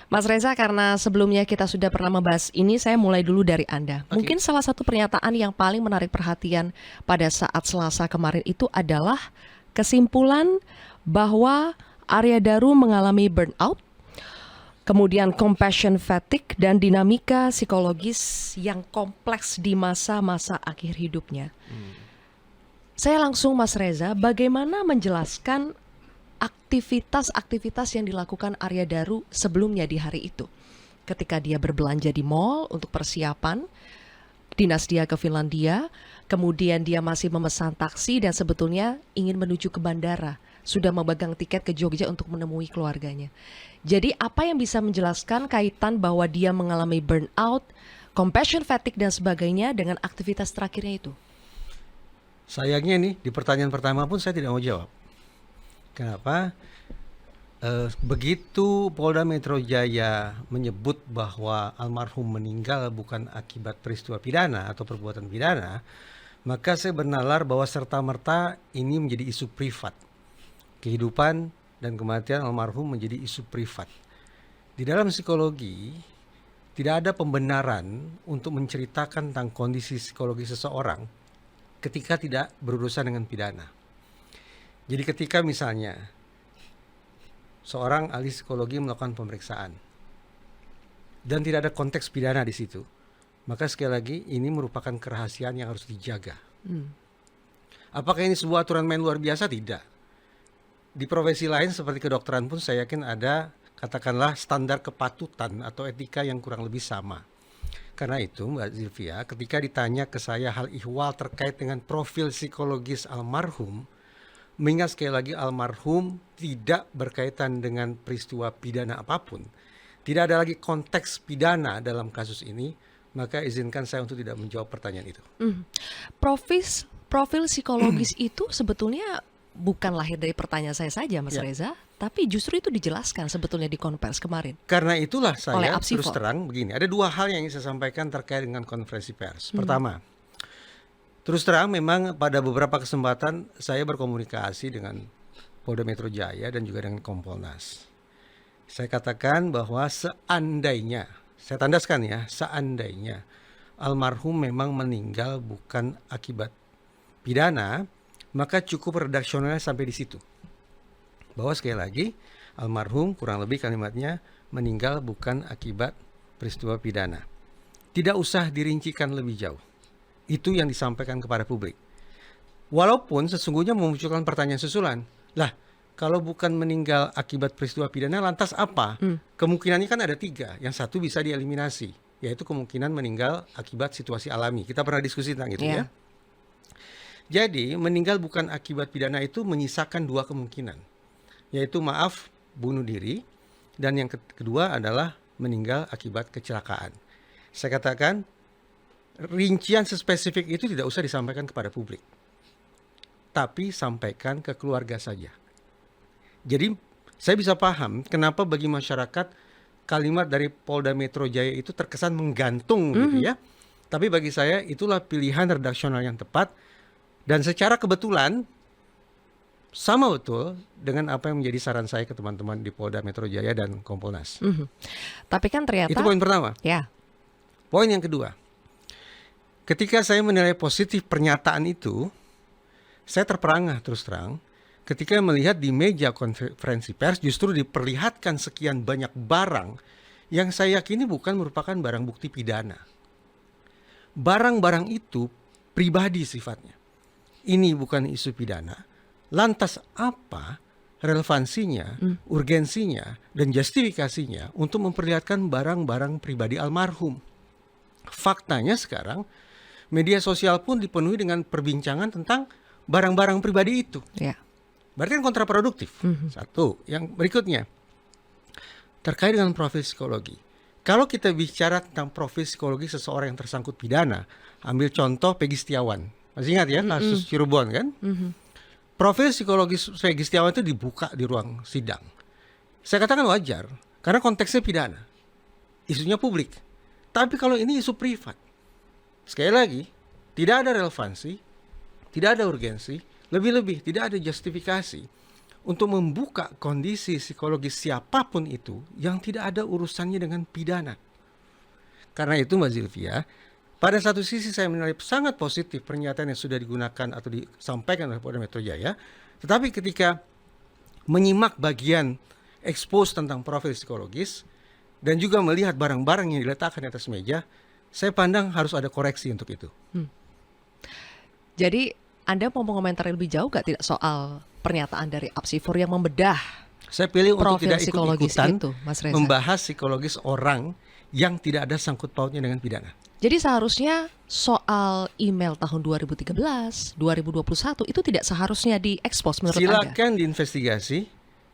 Mas Reza, karena sebelumnya kita sudah pernah membahas ini, saya mulai dulu dari Anda. Oke. Mungkin salah satu pernyataan yang paling menarik perhatian pada saat Selasa kemarin itu adalah kesimpulan bahwa Arya Daru mengalami burnout, kemudian compassion fatigue, dan dinamika psikologis yang kompleks di masa-masa akhir hidupnya. Saya langsung, Mas Reza, bagaimana menjelaskan aktivitas-aktivitas yang dilakukan Arya Daru sebelumnya di hari itu? Ketika dia berbelanja di mall untuk persiapan dinas dia ke Finlandia, kemudian dia masih memesan taksi dan sebetulnya ingin menuju ke bandara, sudah memegang tiket ke Jogja untuk menemui keluarganya. Jadi apa yang bisa menjelaskan kaitan bahwa dia mengalami burnout, compassion fatigue dan sebagainya dengan aktivitas terakhirnya itu? Sayangnya nih, di pertanyaan pertama pun saya tidak mau jawab. Kenapa? Begitu Polda Metro Jaya menyebut bahwa almarhum meninggal bukan akibat peristiwa pidana atau perbuatan pidana, maka saya bernalar bahwa serta-merta ini menjadi isu privat. Kehidupan dan kematian almarhum menjadi isu privat. Di dalam psikologi, tidak ada pembenaran untuk menceritakan tentang kondisi psikologi seseorang ketika tidak berurusan dengan pidana. Jadi ketika misalnya seorang ahli psikologi melakukan pemeriksaan dan tidak ada konteks pidana di situ, maka sekali lagi ini merupakan kerahasiaan yang harus dijaga. Apakah ini sebuah aturan main luar biasa? Tidak. Di profesi lain seperti kedokteran pun saya yakin ada katakanlah standar kepatutan atau etika yang kurang lebih sama. Karena itu Mbak Zilvia, ketika ditanya ke saya hal ihwal terkait dengan profil psikologis almarhum, mengingat sekali lagi almarhum tidak berkaitan dengan peristiwa pidana apapun, tidak ada lagi konteks pidana dalam kasus ini, maka izinkan saya untuk tidak menjawab pertanyaan itu. Profil psikologis itu sebetulnya bukan lahir dari pertanyaan saya saja, Mas Ya. Reza, tapi justru itu dijelaskan sebetulnya di konferensi kemarin. Karena itulah Oleh saya Apsifor. terus terang begini, ada dua hal yang ingin saya sampaikan terkait dengan konferensi pers. Pertama, terus terang memang pada beberapa kesempatan saya berkomunikasi dengan Polda Metro Jaya dan juga dengan Kompolnas. Saya katakan bahwa seandainya, saya tandaskan ya, seandainya almarhum memang meninggal bukan akibat pidana, maka cukup redaksionalnya sampai di situ. Bahwa sekali lagi, almarhum kurang lebih kalimatnya meninggal bukan akibat peristiwa pidana. Tidak usah dirincikan lebih jauh. Itu yang disampaikan kepada publik. Walaupun sesungguhnya memunculkan pertanyaan susulan. Lah, kalau bukan meninggal akibat peristiwa pidana, lantas apa? Kemungkinannya kan ada 3. Yang satu bisa dieliminasi, yaitu kemungkinan meninggal akibat situasi alami. Kita pernah diskusi tentang itu ya. Jadi, meninggal bukan akibat pidana itu menyisakan 2 kemungkinan. Yaitu maaf, bunuh diri. Dan yang kedua adalah meninggal akibat kecelakaan. Saya katakan, rincian sespesifik itu tidak usah disampaikan kepada publik. Tapi sampaikan ke keluarga saja. Jadi saya bisa paham kenapa bagi masyarakat kalimat dari Polda Metro Jaya itu terkesan menggantung gitu ya. Tapi bagi saya itulah pilihan redaksional yang tepat. Dan secara kebetulan sama betul dengan apa yang menjadi saran saya ke teman-teman di Polda Metro Jaya dan Kompolnas. Tapi kan ternyata Itu poin pertama. ya, Poin yang kedua, ketika saya menilai positif pernyataan itu, saya terperangah terus terang ketika melihat di meja konferensi pers justru diperlihatkan sekian banyak barang yang saya yakini bukan merupakan barang bukti pidana. Barang-barang itu pribadi sifatnya. Ini bukan isu pidana. Lantas apa relevansinya, urgensinya, dan justifikasinya untuk memperlihatkan barang-barang pribadi almarhum? Faktanya sekarang media sosial pun dipenuhi dengan perbincangan tentang barang-barang pribadi itu. ya. Berarti kan kontraproduktif. Satu. Yang berikutnya, terkait dengan profil psikologi. Kalau kita bicara tentang profil psikologi seseorang yang tersangkut pidana, ambil contoh Peggy Setiawan. Masih ingat ya kasus Cirebon kan? Profil psikologis Peggy Setiawan itu dibuka di ruang sidang. Saya katakan wajar, karena konteksnya pidana. Isunya publik. Tapi kalau ini isu privat, sekali lagi, tidak ada relevansi, tidak ada urgensi, lebih-lebih tidak ada justifikasi untuk membuka kondisi psikologis siapapun itu yang tidak ada urusannya dengan pidana. Karena itu Mbak Zilvia, pada satu sisi saya menilai sangat positif pernyataan yang sudah digunakan atau disampaikan oleh Polda Metro Jaya, tetapi ketika menyimak bagian expose tentang profil psikologis dan juga melihat barang-barang yang diletakkan di atas meja, saya pandang harus ada koreksi untuk itu. Jadi Anda mau mengomentari lebih jauh gak tidak soal pernyataan dari Apsifor yang membedah Saya pilih untuk profil tidak psikologis ikut-ikutan itu, Mas Reza? membahas psikologis orang yang tidak ada sangkut pautnya dengan pidana. Jadi seharusnya soal email tahun 2013, 2021 itu tidak seharusnya diekspos menurut Anda? Silakan diinvestigasi.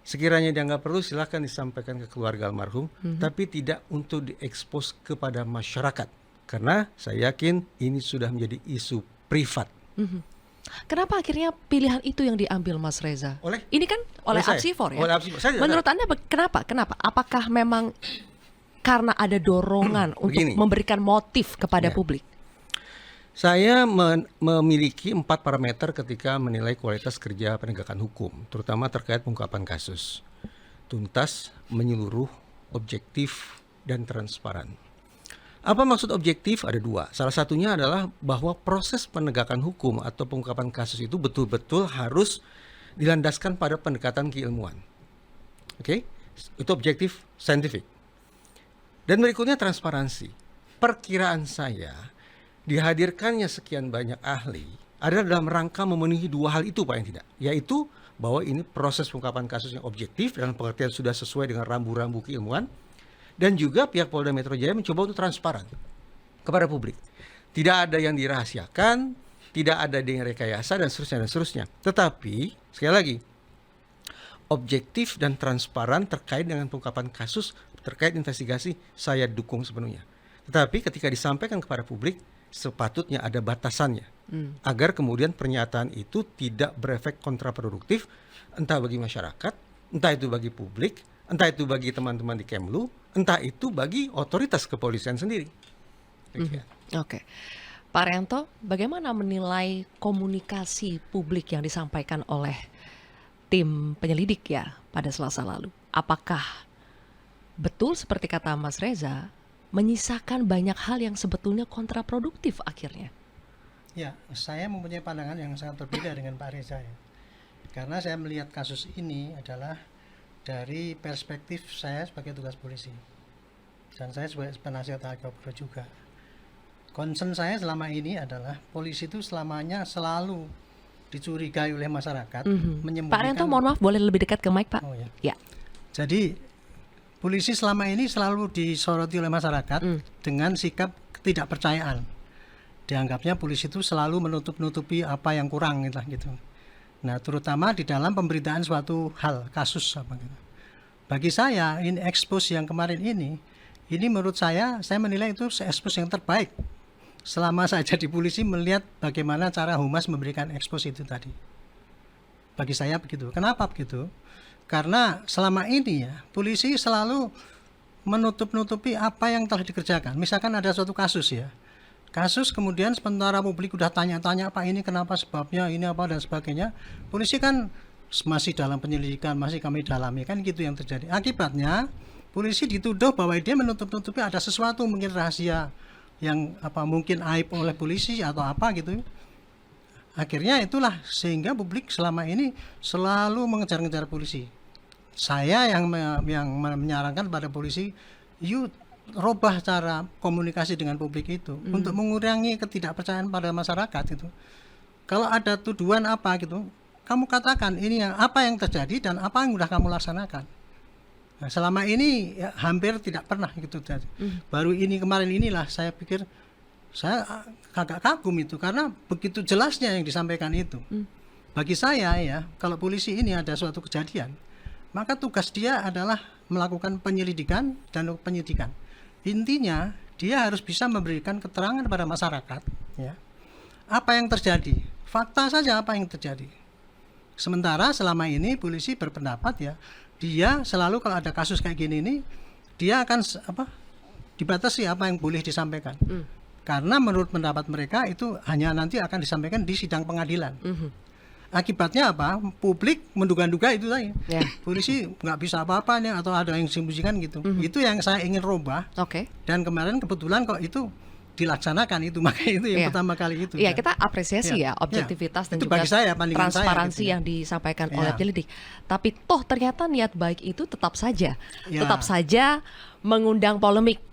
Sekiranya dianggap perlu, silakan disampaikan ke keluarga almarhum, tapi tidak untuk diekspos kepada masyarakat. Karena saya yakin ini sudah menjadi isu privat. Kenapa akhirnya pilihan itu yang diambil Mas Reza? Ini kan oleh saya. Apsifor ya? Oleh Apsifor. Saya Menurut Anda kenapa? Apakah memang karena ada dorongan untuk Begini. memberikan motif kepada Ya. publik? Saya memiliki 4 parameter ketika menilai kualitas kerja penegakan hukum, terutama terkait pengungkapan kasus. Tuntas, menyeluruh, objektif, dan transparan. Apa maksud objektif? Ada 2. Salah satunya adalah bahwa proses penegakan hukum atau pengungkapan kasus itu betul-betul harus dilandaskan pada pendekatan keilmuan. Oke? Itu objektif saintifik. Dan berikutnya transparansi. Perkiraan saya, dihadirkannya sekian banyak ahli adalah dalam rangka memenuhi 2 hal itu paling tidak, yaitu bahwa ini proses pengungkapan kasus yang objektif dalam pengertian sudah sesuai dengan rambu-rambu keilmuan, dan juga pihak Polda Metro Jaya mencoba untuk transparan kepada publik. Tidak ada yang dirahasiakan, tidak ada yang rekayasa dan seterusnya. Tetapi sekali lagi, objektif dan transparan terkait dengan pengungkapan kasus, terkait investigasi, saya dukung sepenuhnya. Tetapi ketika disampaikan kepada publik, sepatutnya ada batasannya, agar kemudian pernyataan itu tidak berefek kontraproduktif, entah bagi masyarakat, entah itu bagi publik, entah itu bagi teman-teman di Kemlu, entah itu bagi otoritas kepolisian sendiri. Oke. Pak Rianto, bagaimana menilai komunikasi publik yang disampaikan oleh tim penyelidik ya pada Selasa lalu? Apakah betul seperti kata Mas Reza, menyisakan banyak hal yang sebetulnya kontraproduktif akhirnya? Ya, saya mempunyai pandangan yang sangat berbeda dengan Pak Reza ya. Karena saya melihat kasus ini adalah dari perspektif saya sebagai tugas polisi. Dan saya sebagai penasihat agama juga. Concern saya selama ini adalah polisi itu selamanya selalu dicurigai oleh masyarakat, menyembunyikan. Pak Rianto, mohon maaf, boleh lebih dekat ke mic, Pak? Oh ya. Ya. Jadi polisi selama ini selalu disoroti oleh masyarakat dengan sikap ketidakpercayaan. Dianggapnya polisi itu selalu menutup-nutupi apa yang kurang gitu. Nah, terutama di dalam pemberitaan suatu hal, kasus apa gitu. Bagi saya, ini expose yang kemarin ini menurut saya menilai itu expose yang terbaik. Selama saya jadi polisi melihat bagaimana cara Humas memberikan expose itu tadi. Bagi saya begitu. Kenapa begitu? Karena selama ini ya, polisi selalu menutup-nutupi apa yang telah dikerjakan. Misalkan ada suatu kasus ya. Kasus kemudian sementara publik udah tanya-tanya, Pak ini kenapa sebabnya, ini apa dan sebagainya. Polisi kan masih dalam penyelidikan, masih kami dalami, kan gitu yang terjadi. Akibatnya polisi dituduh bahwa dia menutup-nutupi ada sesuatu mungkin rahasia yang apa mungkin aib oleh polisi atau apa gitu. Akhirnya itulah sehingga publik selama ini selalu mengejar-ngejar polisi. Saya yang menyarankan pada polisi, robah cara komunikasi dengan publik itu untuk mengurangi ketidakpercayaan pada masyarakat itu. Kalau ada tuduhan apa gitu, kamu katakan ini apa yang terjadi dan apa yang sudah kamu laksanakan. Nah, selama ini ya, hampir tidak pernah gitu. Baru ini kemarin inilah saya pikir saya agak kagum itu karena begitu jelasnya yang disampaikan itu. Bagi saya ya, kalau polisi ini ada suatu kejadian, maka tugas dia adalah melakukan penyelidikan dan penyidikan. Intinya dia harus bisa memberikan keterangan kepada masyarakat ya, apa yang terjadi, fakta saja apa yang terjadi. Sementara selama ini polisi berpendapat ya, dia selalu kalau ada kasus kayak gini ini dia akan dibatasi apa yang boleh disampaikan. Karena menurut pendapat mereka itu hanya nanti akan disampaikan di sidang pengadilan. Akibatnya apa? Publik menduga-duga itu tadi. Ya. Polisi nggak bisa apa-apa nih atau ada yang sembunyikan gitu. Itu yang saya ingin rubah. Oke. Dan kemarin kebetulan kok itu dilaksanakan itu, makanya itu yang Iya. pertama kali itu. Iya, Dan- kita apresiasi Iya. ya objektivitas dan Itu juga bagi saya, pandangan saya transparansi gitu ya. yang disampaikan Iya. oleh penyelidik. Tapi toh ternyata niat baik itu tetap saja Iya. mengundang polemik.